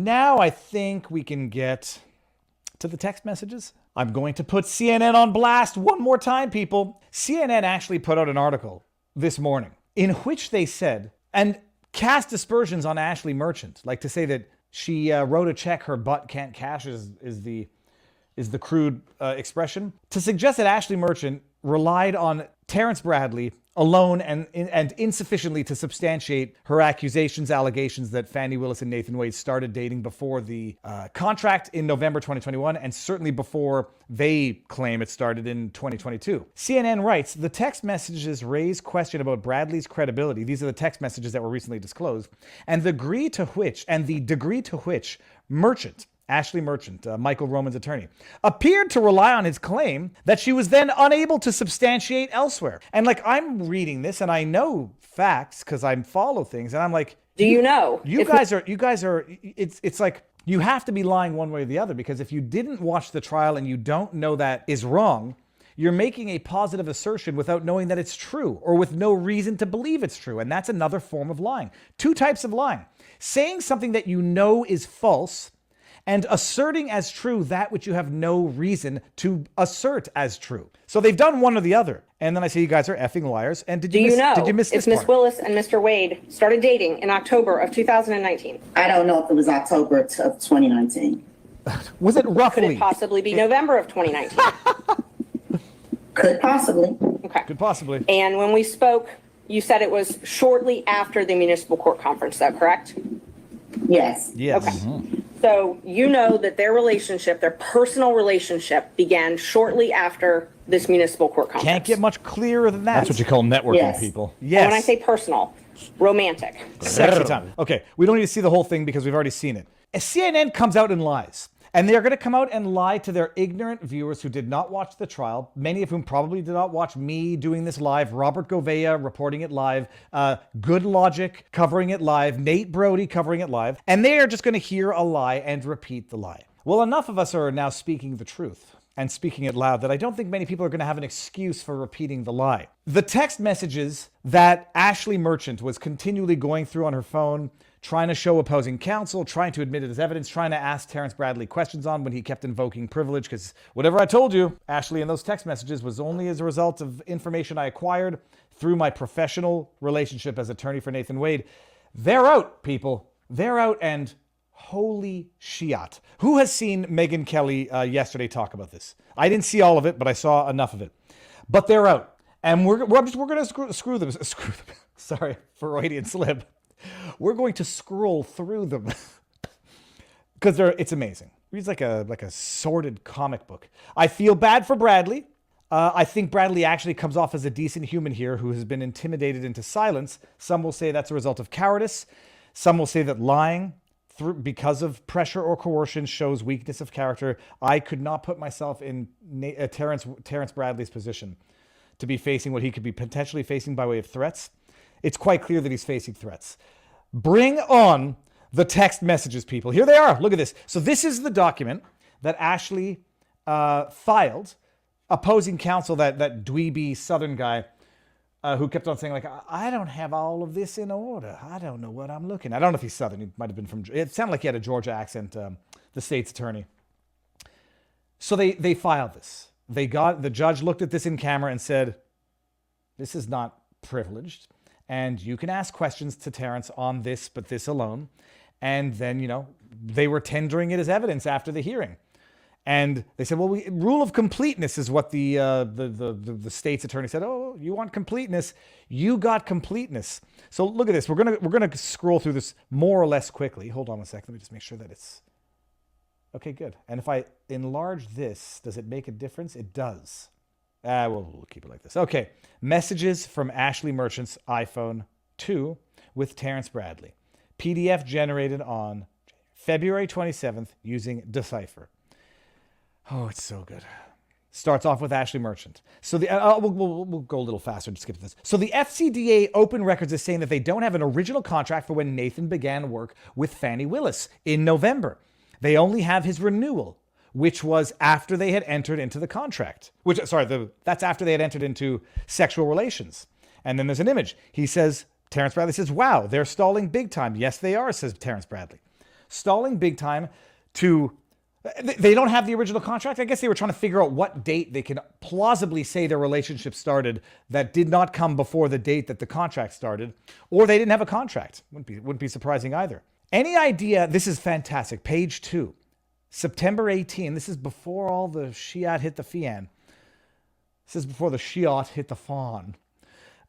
now I think we can get to the text messages. I'm going to put CNN on blast one more time, people. CNN actually put out an article this morning in which they said, and cast aspersions on Ashley Merchant, like to say that she wrote a check her butt can't cash is the crude expression, to suggest that Ashley Merchant relied on Terrence Bradley alone and insufficiently to substantiate her allegations that Fani Willis and Nathan Wade started dating before the contract in November 2021, and certainly before they claim it started in 2022. CNN writes, the text messages raise question about Bradley's credibility. These are the text messages that were recently disclosed, and the degree to which Merchant, Ashley Merchant, Michael Roman's attorney, appeared to rely on his claim that she was then unable to substantiate elsewhere. And like, I'm reading this and I know facts because I follow things, and I'm like, do you know? You guys are, it's like, you have to be lying one way or the other, because if you didn't watch the trial and you don't know that is wrong, you're making a positive assertion without knowing that it's true, or with no reason to believe it's true. And that's another form of lying. Two types of lying: saying something that you know is false, and asserting as true that which you have no reason to assert as true. So they've done one or the other. And then I say, you guys are effing liars. And did you miss this if Miss part? Willis and Mr. Wade started dating in October of 2019? I don't know if it was October of 2019. Was it roughly? Could it possibly be November of 2019? Could possibly. Okay. Could possibly. And when we spoke, you said it was shortly after the municipal court conference, is that correct? Yes. Yes. Okay. Mm-hmm. So you know that their relationship, their personal relationship, began shortly after this municipal court conference. Can't get much clearer than that. That's what you call networking, people. Yes. And when I say personal, romantic. Sexy time. Okay, we don't need to see the whole thing because we've already seen it. CNN comes out and lies. And they're going to come out and lie to their ignorant viewers who did not watch the trial, many of whom probably did not watch me doing this live, Robert Gouveia reporting it live, Good Logic covering it live, Nate Brody covering it live, and they are just going to hear a lie and repeat the lie. Well, enough of us are now speaking the truth and speaking it loud that I don't think many people are going to have an excuse for repeating the lie. The text messages that Ashley Merchant was continually going through on her phone, trying to show opposing counsel, trying to admit it as evidence, trying to ask Terrence Bradley questions on when he kept invoking privilege, because whatever I told you, Ashley, in those text messages was only as a result of information I acquired through my professional relationship as attorney for Nathan Wade. They're out, people. They're out, and holy shit. Who has seen Megyn Kelly yesterday talk about this? I didn't see all of it, but I saw enough of it. But they're out. And we're going to screw them. Sorry, Freudian slip. We're going to scroll through them because it's amazing. It's like a sordid comic book. I feel bad for Bradley. I think Bradley actually comes off as a decent human here who has been intimidated into silence. Some will say that's a result of cowardice. Some will say that lying because of pressure or coercion shows weakness of character. I could not put myself in Terrence Bradley's position to be facing what he could be potentially facing by way of threats. It's quite clear that he's facing threats. Bring on the text messages, people. Here they are. Look at this. So this is the document that Ashley filed, opposing counsel, that dweeby Southern guy who kept on saying, like, I don't have all of this in order. I don't know what I'm looking at. I don't know if he's Southern. He might have been from, it sounded like he had a Georgia accent, the state's attorney. So they filed this. The judge looked at this in camera and said, this is not privileged. And you can ask questions to Terrence on this, but this alone. And then, they were tendering it as evidence after the hearing. And they said, well, rule of completeness is what the state's attorney said. Oh, you want completeness? You got completeness. So look at this. We're gonna scroll through this more or less quickly. Hold on a second. Let me just make sure that it's okay. Good. And if I enlarge this, does it make a difference? It does. We'll keep it like this. Okay. Messages from Ashley Merchant's iPhone 2 with Terrence Bradley. PDF generated on February 27th using Decipher. Oh, it's so good. Starts off with Ashley Merchant. So we'll go a little faster to skip this. So the FCDA Open Records is saying that they don't have an original contract for when Nathan began work with Fani Willis in November. They only have his renewal, which was after they had entered into the contract. That's after they had entered into sexual relations. And then there's an image. Terrence Bradley says, wow, they're stalling big time. Yes, they are, says Terrence Bradley. stalling big time to... They don't have the original contract. I guess they were trying to figure out what date they can plausibly say their relationship started that did not come before the date that the contract started, or they didn't have a contract. Wouldn't be surprising either. Any idea? This is fantastic. Page 2, September 18. This is before all the Shiat hit the Fian. This is before the Shiat hit the Fawn.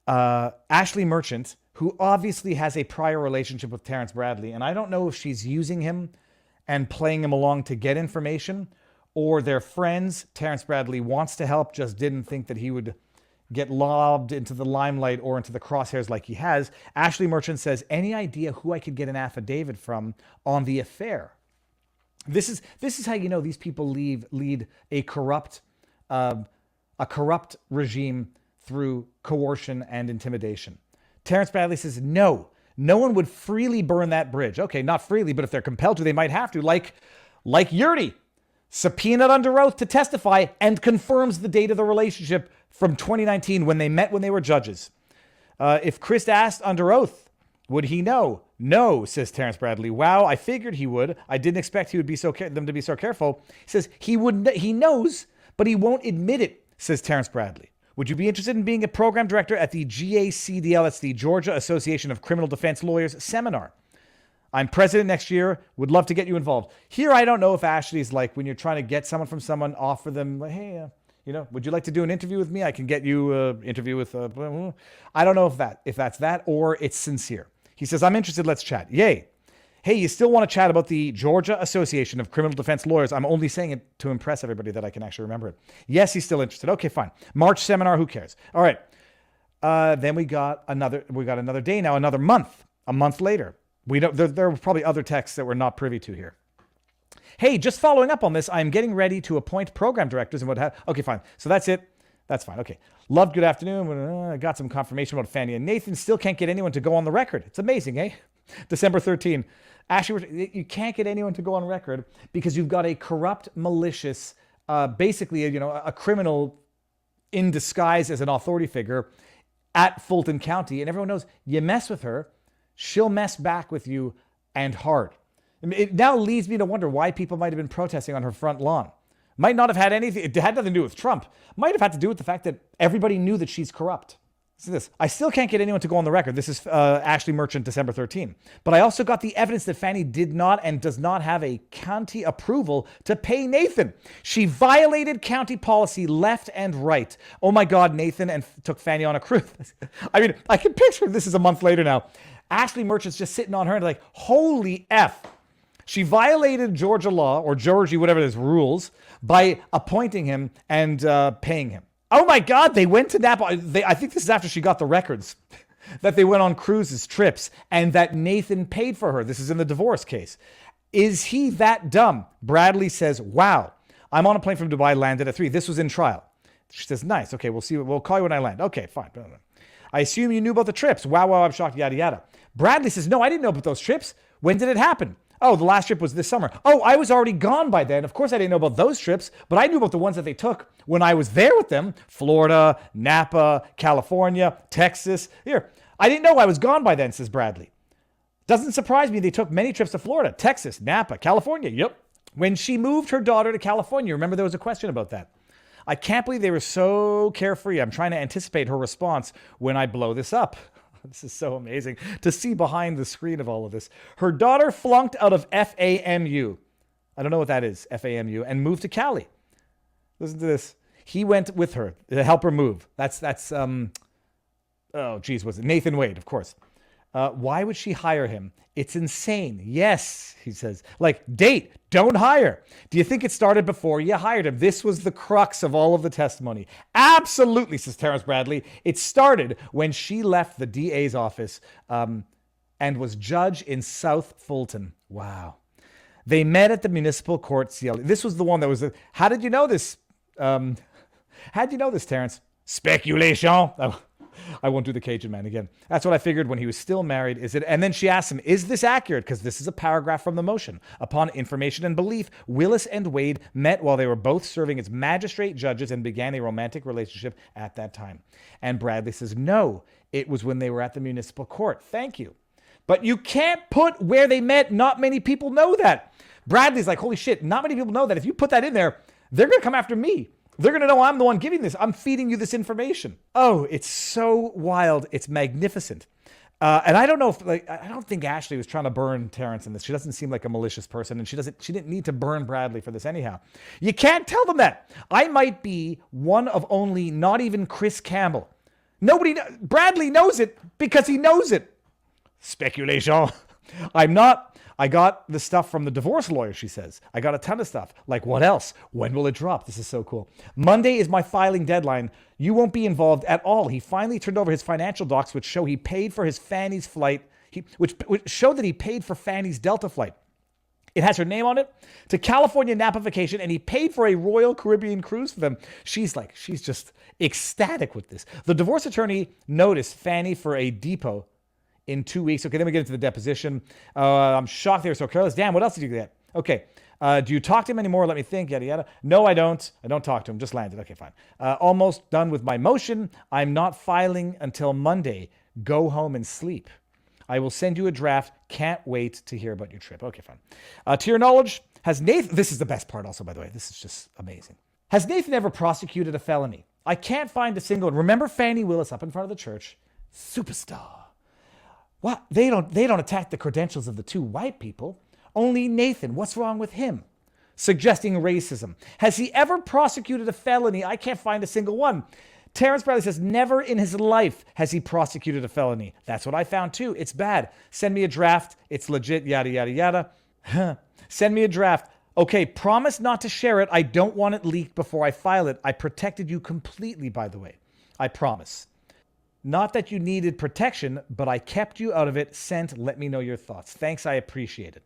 Ashley Merchant, who obviously has a prior relationship with Terrence Bradley, and I don't know if she's using him and playing him along to get information, or they're friends. Terrence Bradley wants to help, just didn't think that he would get lobbed into the limelight or into the crosshairs like he has. Ashley Merchant says, any idea who I could get an affidavit from on the affair? This is how you know these people lead a corrupt regime through coercion and intimidation. Terrence Bradley says, no one would freely burn that bridge. Okay, not freely, but if they're compelled to, they might have to. Like Yurdi, subpoenaed under oath to testify and confirms the date of the relationship from 2019 when they met when they were judges. If Chris asked under oath, would he know? No, says Terrence Bradley. Wow, I figured he would. I didn't expect he would be them to be so careful. He says he knows, but he won't admit it, says Terrence Bradley. Would you be interested in being a program director at the GACDL? That's the Georgia Association of Criminal Defense Lawyers seminar. I'm president next year. Would love to get you involved. Here, I don't know if Ashley's like when you're trying to get someone from someone, offer them, like, hey, would you like to do an interview with me? I can get you an interview with... I don't know if that's that or it's sincere. He says, I'm interested. Let's chat. Yay. Hey, you still want to chat about the Georgia Association of Criminal Defense Lawyers? I'm only saying it to impress everybody that I can actually remember it. Yes, he's still interested. Okay, fine. March seminar, who cares? All right. Then we got another day now, another month. A month later. There were probably other texts that we're not privy to here. Hey, just following up on this, I'm getting ready to appoint program directors and what have... Okay, fine. So that's it. That's fine. Okay. Loved good afternoon. Got some confirmation about Fani and Nathan. Still can't get anyone to go on the record. It's amazing, eh? December 13. Actually, you can't get anyone to go on record because you've got a corrupt, malicious, basically, a criminal in disguise as an authority figure at Fulton County. And everyone knows you mess with her, she'll mess back with you and hard. It now leads me to wonder why people might have been protesting on her front lawn. Might not have had anything. It had nothing to do with Trump. Might have had to do with the fact that everybody knew that she's corrupt. See this. I still can't get anyone to go on the record. This is Ashley Merchant, December 13. But I also got the evidence that Fani did not and does not have a county approval to pay Nathan. She violated county policy left and right. Oh my God, Nathan, and took Fani on a cruise. I mean, I can picture this is a month later now. Ashley Merchant's just sitting on her and like, holy F. She violated Georgia law, or Georgie, whatever it is, rules, by appointing him and paying him. Oh my God, they went to Napa. I think this is after she got the records, that they went on cruises, trips, and that Nathan paid for her. This is in the divorce case. Is he that dumb? Bradley says, wow, I'm on a plane from Dubai, landed at 3. This was in trial. She says, nice. Okay, we'll see. We'll call you when I land. Okay, fine. I assume you knew about the trips. Wow, I'm shocked, yada, yada. Bradley says, no, I didn't know about those trips. When did it happen? Oh, the last trip was this summer. Oh, I was already gone by then. Of course, I didn't know about those trips, but I knew about the ones that they took when I was there with them. Florida, Napa, California, Texas. Here, I didn't know I was gone by then, says Bradley. Doesn't surprise me they took many trips to Florida, Texas, Napa, California. Yep. When she moved her daughter to California, remember there was a question about that. I can't believe they were so carefree. I'm trying to anticipate her response when I blow this up. This is so amazing to see behind the screen of all of this. Her daughter flunked out of FAMU. I don't know what that is, FAMU, and moved to Cali. Listen to this. He went with her to help her move. Was it Nathan Wade, of course. Why would she hire him? It's insane. Yes, he says. Like, date, don't hire. Do you think it started before you hired him? This was the crux of all of the testimony. Absolutely, says Terrence Bradley. It started when she left the DA's office and was judge in South Fulton. Wow. They met at the municipal court CLE. This was the one that was... How did you know this? How did you know this, Terrence? Speculation. Oh. I won't do the Cajun man again. That's what I figured when he was still married. Is it? And then she asked him, is this accurate? Because this is a paragraph from the motion. Upon information and belief, Willis and Wade met while they were both serving as magistrate judges and began a romantic relationship at that time. And Bradley says, no, it was when they were at the municipal court. Thank you. But you can't put where they met. Not many people know that. Bradley's like, holy shit, not many people know that. If you put that in there, they're going to come after me. They're going to know I'm the one giving this. I'm feeding you this information. Oh, it's so wild. It's magnificent. And I don't know if, I don't think Ashley was trying to burn Terrence in this. She doesn't seem like a malicious person, and she didn't need to burn Bradley for this anyhow. You can't tell them that. I might be one of only, not even Chris Campbell. Bradley knows it because he knows it. Speculation. I got the stuff from the divorce lawyer, she says. I got a ton of stuff. Like, what else? When will it drop? This is so cool. Monday is my filing deadline. You won't be involved at all. He finally turned over his financial docs, which show he paid for his Fani's flight, which showed that he paid for Fani's Delta flight. It has her name on it, to California Napa vacation, and he paid for a Royal Caribbean cruise for them. She's just ecstatic with this. The divorce attorney noticed Fani for a depot in 2 weeks. Okay, then we get into the deposition. I'm shocked they were so careless. Damn, what else did you get? Okay. Do you talk to him anymore? Let me think. Yada, yada. No, I don't. I don't talk to him. Just landed. Okay, fine. Almost done with my motion. I'm not filing until Monday. Go home and sleep. I will send you a draft. Can't wait to hear about your trip. Okay, fine. To your knowledge, has Nathan... This is the best part also, by the way. This is just amazing. Has Nathan ever prosecuted a felony? I can't find a single one. Remember Fani Willis up in front of the church? Superstar. What? They don't attack the credentials of the two white people. Only Nathan. What's wrong with him? Suggesting racism. Has he ever prosecuted a felony? I can't find a single one. Terrence Bradley says never in his life has he prosecuted a felony. That's what I found too. It's bad. Send me a draft. It's legit. Yada, yada, yada. Send me a draft. Okay, promise not to share it. I don't want it leaked before I file it. I protected you completely, by the way. I promise. Not that you needed protection, but I kept you out of it. Sent, let me know your thoughts. Thanks, I appreciate it.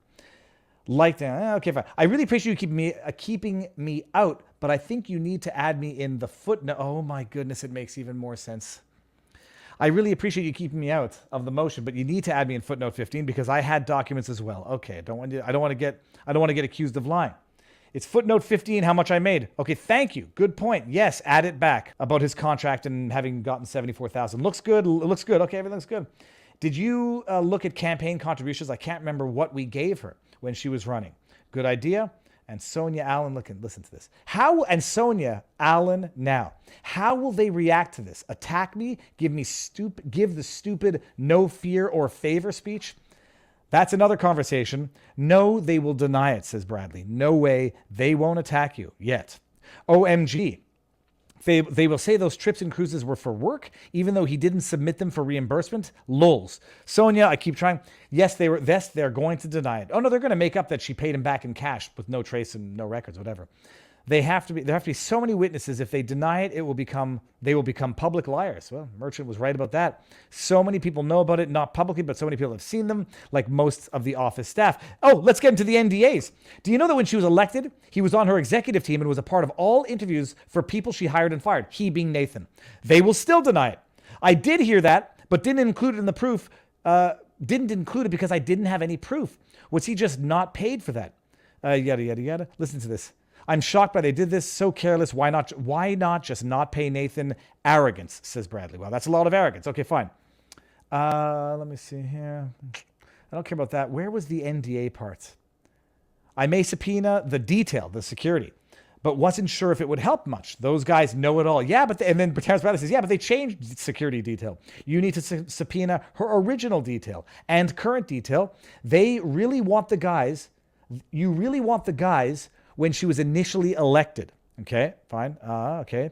Like that. Okay, fine. I really appreciate you keeping me out, but I think you need to add me in the footnote. Oh my goodness, it makes even more sense. I really appreciate you keeping me out of the motion, but you need to add me in footnote 15 because I had documents as well. Okay, I don't want to get accused of lying. It's footnote 15, how much I made. Okay, thank you. Good point. Yes, add it back about his contract and having gotten $74,000. Looks good. Looks good. Okay, everything's good. Did you look at campaign contributions? I can't remember what we gave her when she was running. Good idea. And Sonia Allen, listen to this. And Sonia Allen now. How will they react to this? Attack me? Give the stupid no fear or favor speech? That's another conversation. No, they will deny it, says Bradley. No way. They won't attack you yet. OMG. They will say those trips and cruises were for work, even though he didn't submit them for reimbursement. Lols. Sonia, I keep trying. Yes, they were. Yes, they're going to deny it. Oh no, they're going to make up that she paid him back in cash with no trace and no records, whatever. There have to be so many witnesses. If they deny it, they will become public liars. Well, Merchant was right about that. So many people know about it, not publicly, but so many people have seen them, like most of the office staff. Oh, let's get into the NDAs. Do you know that when she was elected, he was on her executive team and was a part of all interviews for people she hired and fired, he being Nathan. They will still deny it. I did hear that, but didn't include it in the proof. Didn't include it because I didn't have any proof. Was he just not paid for that? Yada, yada, yada. Listen to this. I'm shocked by they did this. So careless. Why not just not pay Nathan? Arrogance, says Bradley. Well, that's a lot of arrogance. Okay, fine. Let me see here. I don't care about that. Where was the NDA part? I may subpoena the detail, the security, but wasn't sure if it would help much. Those guys know it all. Yeah, and then Terrence Bradley says, yeah, but they changed security detail. You need to subpoena her original detail and current detail. They really want the guys. You really want the guys when she was initially elected. Okay, fine. Okay.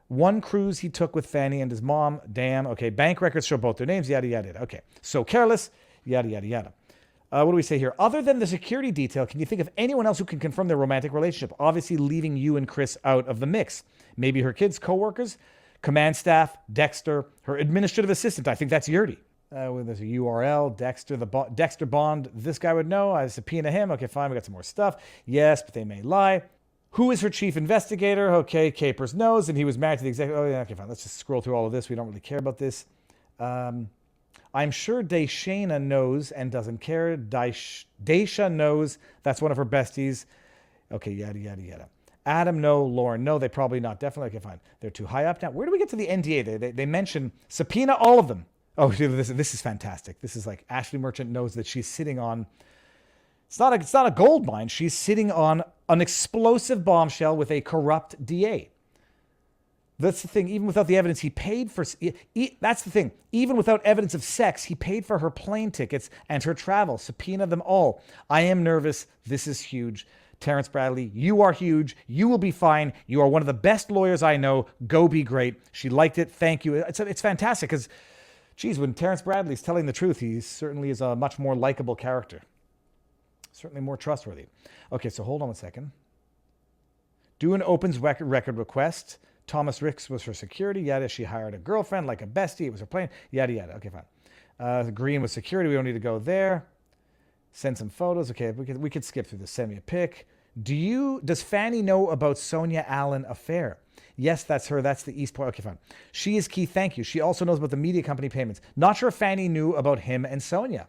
One cruise he took with Fani and his mom. Damn. Okay. Bank records show both their names. Yada, yada, yada. Okay. So careless. Yada, yada, yada. What do we say here? Other than the security detail, can you think of anyone else who can confirm their romantic relationship? Obviously leaving you and Chris out of the mix. Maybe her kids, co-workers, command staff, Dexter, her administrative assistant. I think that's Yurdi. There's a URL, Dexter Bond. This guy would know. I subpoena him. Okay, fine. We got some more stuff. Yes, but they may lie. Who is her chief investigator? Okay, Capers knows, and he was married to the executive. Oh, yeah, okay, fine. Let's just scroll through all of this. We don't really care about this. I'm sure Deshana knows and doesn't care. Daisha knows. That's one of her besties. Okay, yada, yada, yada. Adam, no. Lauren, no. They probably not. Definitely. Okay, fine. They're too high up now. Where do we get to the NDA? They mention subpoena all of them. Oh, this is fantastic. This is like Ashley Merchant knows that she's sitting on. It's not a gold mine. She's sitting on an explosive bombshell with a corrupt DA. That's the thing. Even without the evidence, he paid for. That's the thing. Even without evidence of sex, he paid for her plane tickets and her travel. Subpoena them all. I am nervous. This is huge. Terrence Bradley, you are huge. You will be fine. You are one of the best lawyers I know. Go be great. She liked it. Thank you. It's fantastic because, geez, when Terrence Bradley's telling the truth, he certainly is a much more likable character. Certainly more trustworthy. Okay, so hold on one second. Dune opens record request. Thomas Ricks was her security. Yada. She hired a girlfriend like a bestie. It was her plane. Yada, yada. Okay, fine. Green was security. We don't need to go there. Send some photos. Okay, we could skip through this. Send me a pic. Does Fani know about Sonia Allen affair? Yes, that's her. That's the East Point. Okay, fine. She is key. Thank you. She also knows about the media company payments. Not sure if Fani knew about him and Sonia.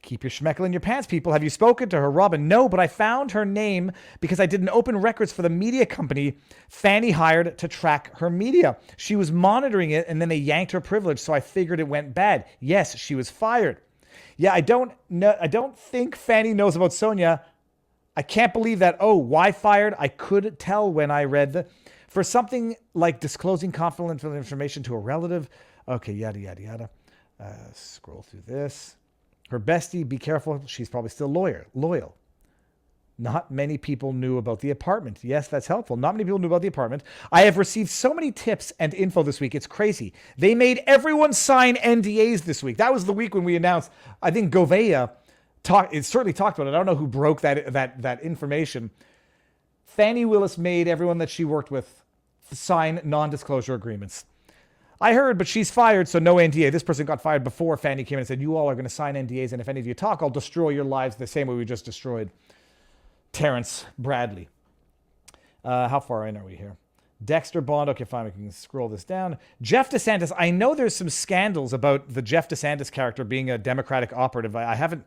Keep your schmeckle in your pants, people. Have you spoken to her, Robin? No, but I found her name because I didn't open records for the media company Fani hired to track her media. She was monitoring it, and then they yanked her privilege, so I figured it went bad. Yes, she was fired. Yeah, I don't think Fani knows about Sonia. I can't believe that. Oh, why fired? I could tell when I read for something like disclosing confidential information to a relative. Okay, yada, yada, yada. Scroll through this. Her bestie, be careful. She's probably still loyal. Not many people knew about the apartment. Yes, that's helpful. Not many people knew about the apartment. I have received so many tips and info this week. It's crazy. They made everyone sign NDAs this week. That was the week when we announced, I think Govea certainly talked about it. I don't know who broke that information. Fani Willis made everyone that she worked with sign non-disclosure agreements. I heard, but she's fired, so no NDA. This person got fired before Fani came in and said, you all are going to sign NDAs, and if any of you talk, I'll destroy your lives the same way we just destroyed Terrence Bradley. How far in are we here? Dexter Bond. Okay, fine. We can scroll this down. Jeff DeSantis. I know there's some scandals about the Jeff DeSantis character being a Democratic operative. I haven't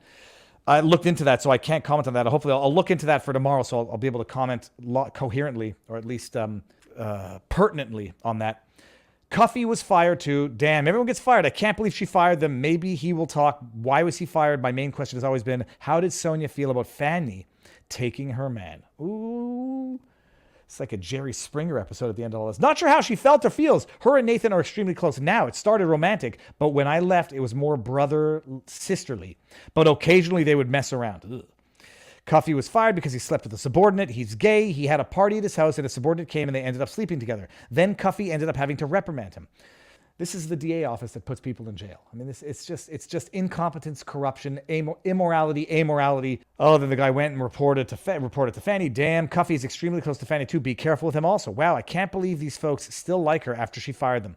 looked into that, so I can't comment on that. Hopefully, I'll look into that for tomorrow, so I'll be able to comment coherently, or at least pertinently on that. Cuffy was fired too. Damn, everyone gets fired. I can't believe she fired them. Maybe he will talk. Why was he fired? My main question has always been, how did Sonia feel about Fani taking her man? Ooh. It's like a Jerry Springer episode at the end of all this. Not sure how she felt or feels. Her and Nathan are extremely close now. It started romantic, but when I left, it was more brother-sisterly. But occasionally they would mess around. Ugh. Cuffy was fired because he slept with a subordinate. He's gay. He had a party at his house and a subordinate came and they ended up sleeping together. Then Cuffy ended up having to reprimand him. This is the DA office that puts people in jail. I mean, it's just incompetence, corruption, immorality, amorality. Oh, then the guy went and reported to Fani. Damn, Cuffy is extremely close to Fani too. Be careful with him also. Wow, I can't believe these folks still like her after she fired them.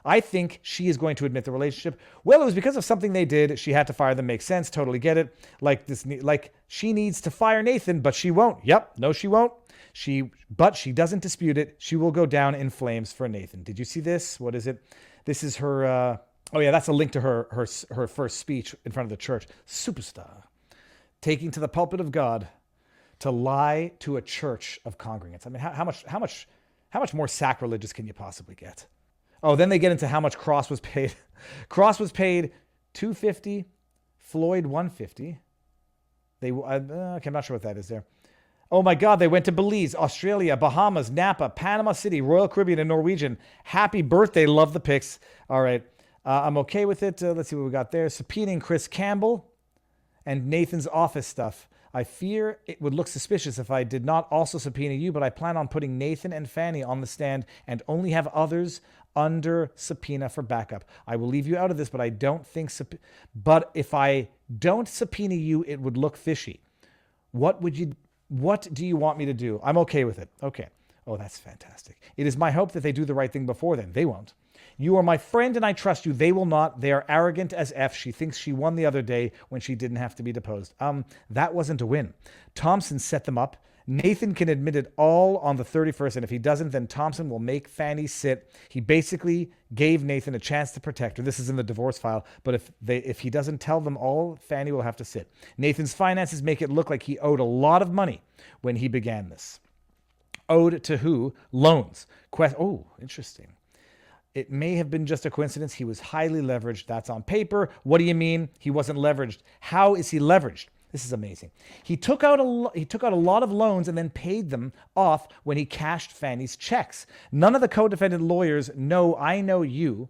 I think she is going to admit the relationship. Well, it was because of something they did. She had to fire them. Makes sense. Totally get it. Like she needs to fire Nathan, but she won't. Yep. No, she won't. But she doesn't dispute it. She will go down in flames for Nathan. Did you see this? What is it? This is her. Oh yeah, that's a link to her first speech in front of the church. Superstar, taking to the pulpit of God to lie to a church of congregants. I mean, how much more sacrilegious can you possibly get? Oh, then they get into how much Cross was paid. Cross was paid $250, Floyd $150. Okay, I'm not sure what that is there. Oh my God, they went to Belize, Australia, Bahamas, Napa, Panama City, Royal Caribbean, and Norwegian. Happy birthday. Love the pics. All right. I'm okay with it. Let's see what we got there. Subpoenaing Chris Campbell and Nathan's office stuff. I fear it would look suspicious if I did not also subpoena you, but I plan on putting Nathan and Fani on the stand and only have others under subpoena for backup. I will leave you out of this, but I don't think... But if I don't subpoena you, it would look fishy. What do you want me to do? I'm okay with it. Okay. Oh, that's fantastic. It is my hope that they do the right thing before then. They won't. You are my friend and I trust you. They will not. They are arrogant as F. She thinks she won the other day when she didn't have to be deposed. That wasn't a win. Thompson set them up. Nathan can admit it all on the 31st, and if he doesn't, then Thompson will make Fani sit. He basically gave Nathan a chance to protect her. This is in the divorce file, but if he doesn't tell them all, Fani will have to sit. Nathan's finances make it look like he owed a lot of money when he began this. Owed to who? Loans. Oh, interesting. It may have been just a coincidence. He was highly leveraged. That's on paper. What do you mean he wasn't leveraged? How is he leveraged? This is amazing. He took out a lot of loans and then paid them off when he cashed Fani's checks. None of the co-defendant lawyers know I know you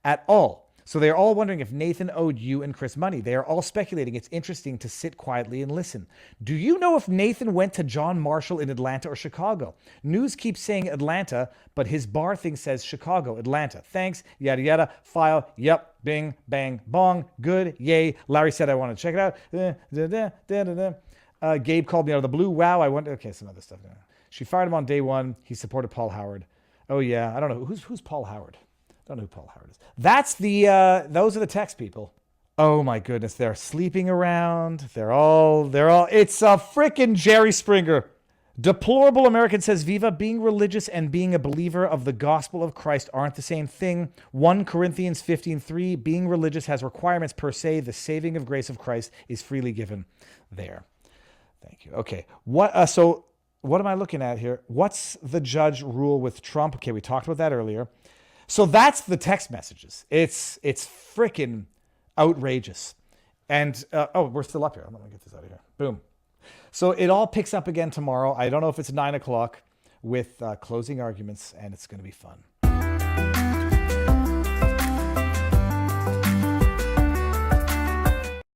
at all. So they're all wondering if Nathan owed you and Chris money. They are all speculating. It's interesting to sit quietly and listen. Do you know if Nathan went to John Marshall in Atlanta or Chicago? News keeps saying Atlanta, but his bar thing says Chicago, Atlanta. Thanks, yada, yada. File, yep, bing, bang, bong, good, yay. Larry said I want to check it out. Gabe called me out of the blue. Wow, I went, okay, some other stuff. She fired him on day one. He supported Paul Howard. Oh, yeah, I don't know. Who's Paul Howard? I don't know who Paul Howard is. That's those are the text people. Oh my goodness, they're sleeping around. They're all, it's a freaking Jerry Springer. Deplorable American says, Viva, being religious and being a believer of the gospel of Christ aren't the same thing. 1 Corinthians 15:3, being religious has requirements per se. The saving of grace of Christ is freely given there. Thank you. Okay, so what am I looking at here? What's the judge rule with Trump? Okay, we talked about that earlier. So that's the text messages. It's freaking outrageous. And, we're still up here. Let me get this out of here. Boom. So it all picks up again tomorrow. I don't know if it's 9 o'clock with closing arguments, and it's going to be fun.